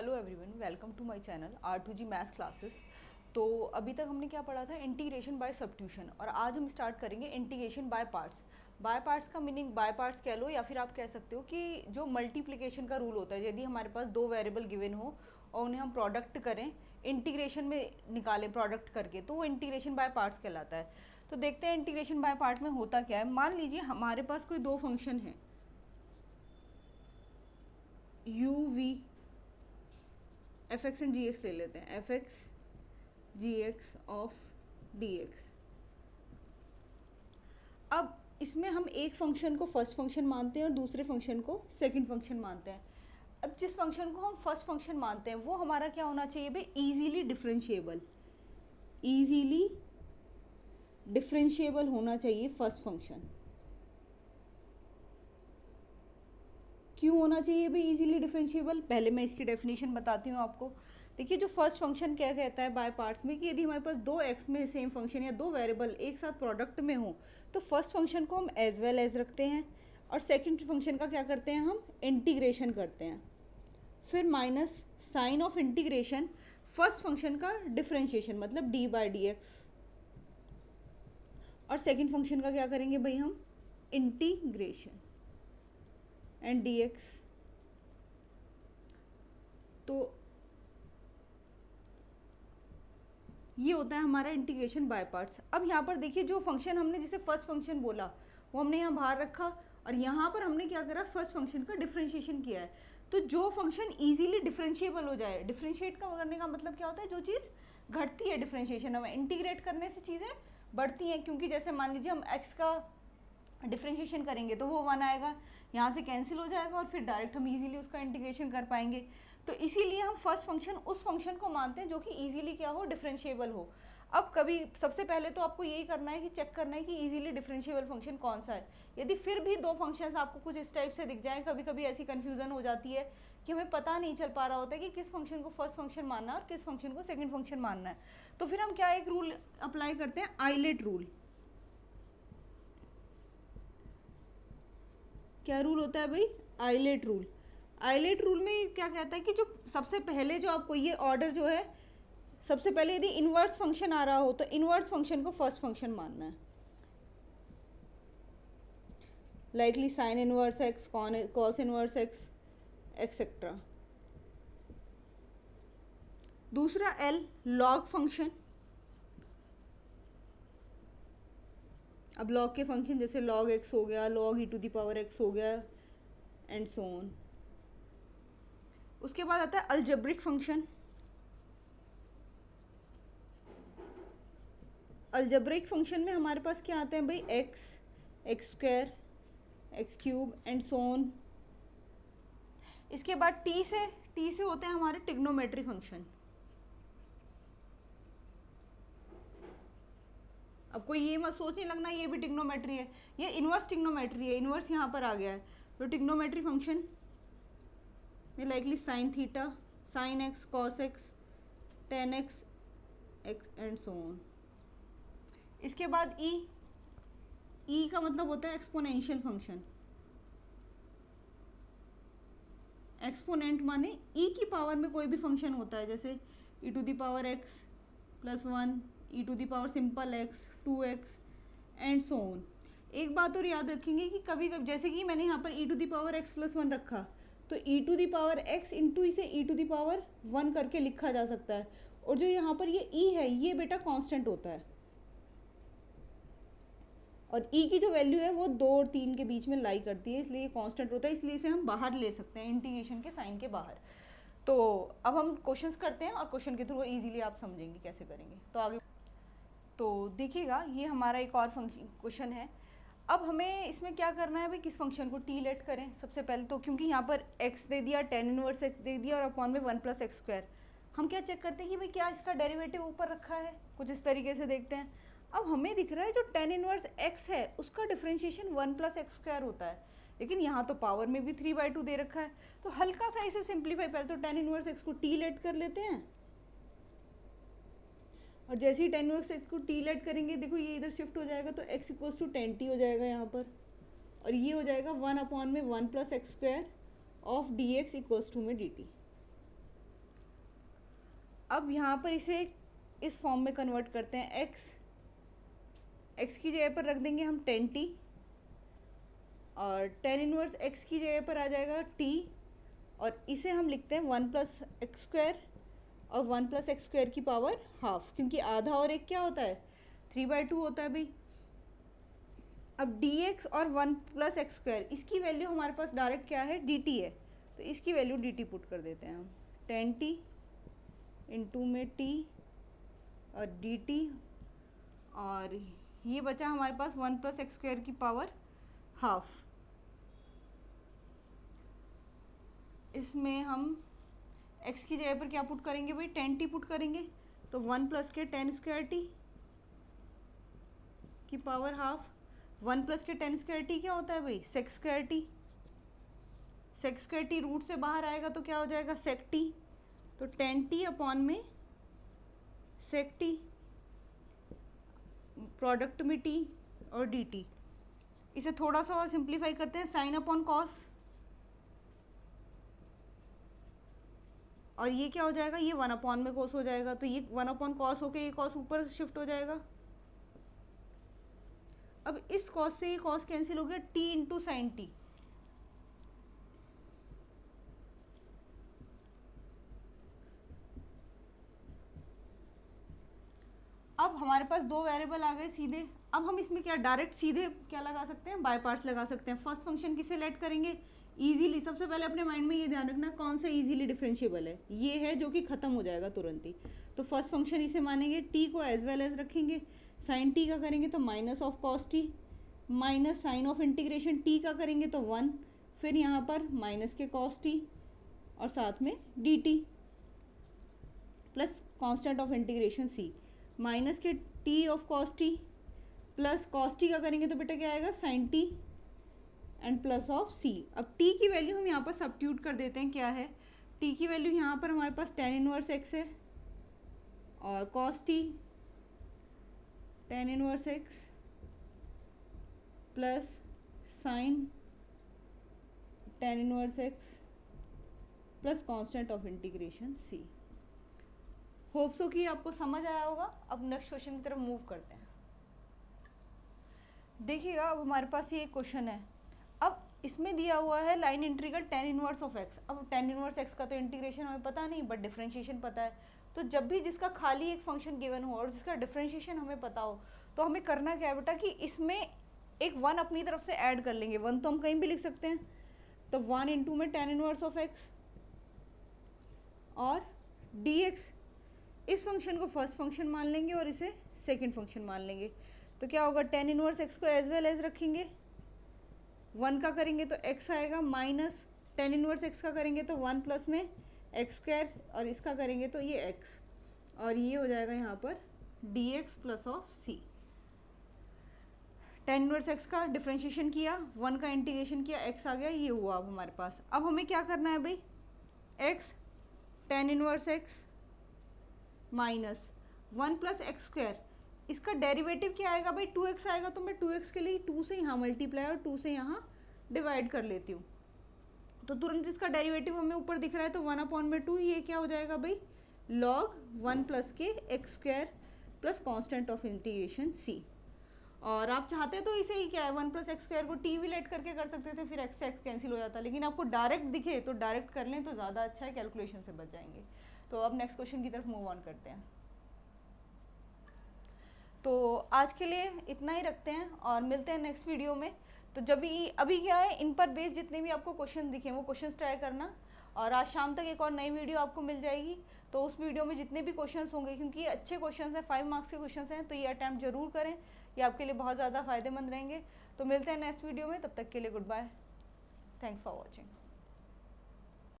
Hello everyone, welcome to my channel R2G maths classes. तो अभी तक हमने क्या पढ़ा था, इंटीग्रेशन बाय सब्स्टिट्यूशन, और आज हम स्टार्ट करेंगे integration by parts. By parts का मीनिंग बाय पार्ट्स कह लो, या फिर आप कह सकते हो कि जो मल्टीप्लिकेशन का रूल होता है, यदि हमारे पास दो वेरिएबल गिवन हो और उन्हें हम प्रोडक्ट करें, इंटीग्रेशन में निकालें प्रोडक्ट करके, तो वो इंटीग्रेशन बाय पार्ट्स कहलाता है। तो देखते हैं इंटीग्रेशन बाय पार्ट में होता क्या है। मान लीजिए हमारे पास कोई दो फंक्शन है, u v f x and g x ले लेते हैं, f x g x of d x. अब इसमें हम एक फंक्शन को फर्स्ट फंक्शन मानते हैं और दूसरे फंक्शन को सेकंड फंक्शन मानते हैं। अब जिस फंक्शन को हम फर्स्ट फंक्शन मानते हैं वो हमारा क्या होना चाहिए भाई, इजीली डिफरेंशिएबल। इजीली डिफरेंशिएबल होना चाहिए फर्स्ट फंक्शन। क्यों होना चाहिए भाई इजीली डिफरेंशिएबल, पहले मैं इसकी डेफिनेशन बताती हूँ आपको। देखिए, जो फर्स्ट फंक्शन क्या कहता है बाय पार्ट्स में, कि यदि हमारे पास दो एक्स में सेम फंक्शन या दो वेरिएबल एक साथ प्रोडक्ट में हो, तो फर्स्ट फंक्शन को हम एज वेल एज रखते हैं और सेकंड फंक्शन का क्या करते हैं, हम इंटीग्रेशन करते हैं। फिर minus sign of integration, first function का डिफरेंशिएशन मतलब डी बाई डी एक्स, और सेकेंड फंक्शन का क्या करेंगे भाई, हम इंटीग्रेशन एंड dx। तो ये होता है हमारा इंटीग्रेशन बाय पार्ट्स। अब यहाँ पर देखिए, जो फंक्शन हमने जिसे फर्स्ट फंक्शन बोला वो हमने यहाँ बाहर रखा, और यहाँ पर हमने क्या करा, फर्स्ट फंक्शन का डिफरेंशिएशन किया है। तो जो फंक्शन इजीली डिफरेंशिएबल हो जाए, डिफरेंशिएट करने का मतलब क्या होता है, जो चीज़ घटती है डिफरेंशिएशन में, इंटीग्रेट करने से चीज़ें बढ़ती हैं। क्योंकि जैसे मान लीजिए हम x का डिफरेंशिएशन करेंगे तो वो 1 आएगा, यहाँ से कैंसिल हो जाएगा और फिर डायरेक्ट हम इजीली उसका इंटीग्रेशन कर पाएंगे। तो इसीलिए हम फर्स्ट फंक्शन उस फंक्शन को मानते हैं जो कि इजीली क्या हो, डिफरेंशिएबल हो। अब कभी सबसे पहले तो आपको यही करना है कि चेक करना है कि इजीली डिफरेंशिएबल फंक्शन कौन सा है। यदि फिर भी दो फंक्शंस आपको कुछ इस टाइप से दिख जाएं, कभी कभी ऐसी कन्फ्यूजन हो जाती है कि हमें पता नहीं चल पा रहा होता है कि किस फंक्शन को फर्स्ट फंक्शन मानना है और किस फंक्शन को सेकेंड फंक्शन मानना है। तो फिर हम क्या एक रूल अप्लाई करते हैं, आइलेट रूल। क्या रूल होता है भाई, आइलेट रूल। आइलेट रूल में क्या कहता है कि जो सबसे पहले जो आपको ये ऑर्डर जो है, सबसे पहले यदि इनवर्स फंक्शन आ रहा हो तो इनवर्स फंक्शन को फर्स्ट फंक्शन मानना है, likely sine inverse x, cos inverse x etcetera. दूसरा एल, लॉग फंक्शन। अब लॉग के फंक्शन जैसे लॉग एक्स हो गया, log e to the power x हो गया, एंड सो ऑन। उसके बाद आता है अलजेब्रिक फंक्शन। अलजेब्रिक फंक्शन में हमारे पास क्या आते हैं भाई, x, x square, x cube and so on. इसके बाद टी से होते हैं हमारे ट्रिग्नोमेट्री फंक्शन। अब कोई ये मत सोचने लगना ये भी ट्रिग्नोमेट्री है, ये इनवर्स ट्रिग्नोमेट्री है, इनवर्स यहाँ पर आ गया है। तो ट्रिग्नोमेट्री फंक्शन में likely sine theta, sine x, cos x, ten x, x and so on. इसके बाद ई का मतलब होता है एक्सपोनेंशियल फंक्शन। एक्सपोनेंट माने ई की पावर में कोई भी फंक्शन होता है, जैसे e to the power x plus 1, e to the power simple x, 2x and so on. एक बात और याद रखेंगे कि कभी कभी जैसे कि मैंने यहाँ पर e to the power x plus 1 रखा, तो e to the power x into इसे ई टू द पावर 1 करके लिखा जा सकता है। और जो यहाँ पर ये ई है, ये बेटा कांस्टेंट होता है, और ई की जो वैल्यू है वो 2 और 3 के बीच में लाई करती है, इसलिए ये कांस्टेंट होता है, इसलिए इसे हम बाहर ले सकते हैं इंटीग्रेशन के साइन के बाहर। तो अब हम क्वेश्चंस करते हैं और क्वेश्चन के थ्रू इजीली आप समझेंगे कैसे करेंगे। तो आगे तो देखिएगा, ये हमारा एक और क्वेश्चन है। अब हमें इसमें क्या करना है भाई, किस फंक्शन को टी लेट करें सबसे पहले तो, क्योंकि यहाँ पर x दे दिया, टेन इनवर्स x दे दिया और अपॉन में 1 + x स्क्वायर। हम क्या चेक करते हैं कि भाई क्या इसका डेरिवेटिव ऊपर रखा है, कुछ इस तरीके से देखते हैं। अब हमें दिख रहा है जो टेन इनवर्स x है उसका डिफरेंशिएशन 1 + x स्क्वायर होता है, लेकिन यहाँ तो पावर में भी 3/2 दे रखा है। तो हल्का सा इसे सिंप्लीफाई, पहले तो टेन इनवर्स x को टी लेट कर लेते हैं, और जैसे ही टेन इनवर्स एक्स को टी लेट करेंगे, देखो ये इधर शिफ्ट हो जाएगा तो x = 10t हो जाएगा यहाँ पर, और ये हो जाएगा 1/1 + x स्क्वायर ऑफ dx = में dt। अब यहाँ पर इसे इस फॉर्म में कन्वर्ट करते हैं। x की जगह पर रख देंगे हम 10t और tan इनवर्स x की जगह पर आ जाएगा t, और इसे हम लिखते हैं 1 प्लस एक्स स्क्वायर, और 1 प्लस एक्स स्क्वायर की पावर हाफ, क्योंकि आधा और एक क्या होता है 3/2 होता है भाई। अब dx और 1 प्लस एक्स स्क्वायर, इसकी वैल्यू हमारे पास डायरेक्ट क्या है dt है, तो इसकी वैल्यू dt पुट कर देते हैं हम। 10t इंटू में t और dt, और ये बचा हमारे पास 1 प्लस एक्स स्क्वायर की पावर हाफ। इसमें हम x की जगह पर क्या पुट करेंगे भाई 10t पुट करेंगे, तो 1 प्लस के 10 स्क्वायर t की पावर हाफ। 1 प्लस के 10 स्क्वायर टी क्या होता है भाई sec square t. Sec square t root से बाहर आएगा तो क्या हो जाएगा सेक टी, तो 10t अपॉन में सेक टी, प्रोडक्ट में t और dt। इसे थोड़ा सा और सिंप्लीफाई करते हैं, साइन अपॉन कॉस, और ये क्या हो जाएगा ये 1 अपॉन में कॉस हो जाएगा, तो ये 1 अपॉन कॉस होके ये कॉस ऊपर शिफ्ट हो जाएगा। अब इस कॉस से ये कॉस कैंसिल हो गया, t इंटू साइन टी। अब हमारे पास दो वेरिएबल आ गए सीधे। अब हम इसमें क्या डायरेक्ट सीधे क्या लगा सकते हैं बाय पार्ट्स लगा सकते हैं। फर्स्ट फंक्शन किसे लेट करेंगे इजीली, सबसे पहले अपने माइंड में ये ध्यान रखना कौन सा इजीली डिफरेंशिएबल है, ये है जो कि खत्म हो जाएगा तुरंत ही। तो फर्स्ट फंक्शन इसे मानेंगे, टी को एज वेल एज रखेंगे, साइन टी का करेंगे तो minus of cos t, minus sign of integration t का करेंगे तो 1, फिर यहाँ पर माइनस के कॉस टी और साथ में D T plus constant of integration C, minus K T of cos T plus cos T का करेंगे तो बेटा क्या आएगा sine T and plus of C. अब टी की वैल्यू हम यहाँ पर सब्स्टिट्यूट कर देते हैं, क्या है टी की वैल्यू यहाँ पर हमारे पास tan इनवर्स एक्स है और cos t tan inverse x plus sine tan inverse x plus constant of integration C. Hope so कि आपको समझ आया होगा। अब नेक्स्ट क्वेश्चन की तरफ मूव करते हैं। देखिएगा अब हमारे पास ये एक क्वेश्चन है। अब इसमें दिया हुआ है line integral tan inverse of x। अब tan इनवर्स x का तो इंटीग्रेशन हमें पता नहीं बट डिफरेंशिएशन पता है। तो जब भी जिसका खाली एक फंक्शन गिवन हो और जिसका डिफरेंशिएशन हमें पता हो तो हमें करना क्या है बेटा कि इसमें एक 1 अपनी तरफ से ऐड कर लेंगे। 1 तो हम कहीं भी लिख सकते हैं, तो 1 इंटू में tan इनवर्स ऑफ x और dx, इस फंक्शन को फर्स्ट फंक्शन मान लेंगे और इसे सेकंड फंक्शन मान लेंगे। तो क्या होगा tan इनवर्स x को एज वेल एज रखेंगे, 1 का करेंगे तो x आएगा, माइनस tan इनवर्स x का करेंगे तो 1 प्लस में एक्स स्क्वायर और इसका करेंगे तो ये x, और ये हो जाएगा यहाँ पर dx plus of C. tan inverse x का डिफरेंशिएशन किया, 1 का इंटीग्रेशन किया, x आ गया, ये हुआ अब हमारे पास। अब हमें क्या करना है भाई x tan inverse x minus 1 plus X square, इसका डेरिवेटिव क्या आएगा भाई 2x आएगा, तो मैं 2x के लिए 2 से यहाँ मल्टीप्लाई और 2 से यहाँ डिवाइड कर लेती हूँ। तो तुरंत इसका डेरिवेटिव हमें ऊपर दिख रहा है तो 1 अपॉन में 2, ये क्या हो जाएगा भाई log 1 plus K X square plus constant of integration C. और आप चाहते तो इसे ही क्या है 1 प्लस एक्स स्क्वायर को टी भी लेट करके कर सकते थे, फिर एक्स से एक्स कैंसिल हो जाता, लेकिन आपको डायरेक्ट दिखे तो डायरेक्ट कर लें तो ज़्यादा अच्छा है, कैलकुलेशन से बच जाएंगे। तो अब नेक्स्ट क्वेश्चन की तरफ मूव ऑन करते हैं। तो आज के लिए इतना ही रखते हैं और मिलते हैं नेक्स्ट वीडियो में। तो जब भी अभी क्या है इन पर बेस्ड जितने भी आपको क्वेश्चन दिखे वो क्वेश्चंस ट्राई करना, और आज शाम तक एक और नई वीडियो आपको मिल जाएगी। तो उस वीडियो में जितने भी क्वेश्चंस होंगे, क्योंकि ये अच्छे क्वेश्चंस हैं 5 मार्क्स के क्वेश्चंस हैं, तो ये अटैम्प्ट जरूर करें, ये आपके लिए बहुत ज़्यादा फायदेमंद रहेंगे। तो मिलते हैं नेक्स्ट वीडियो में, तब तक के लिए good bye, thanks for watching.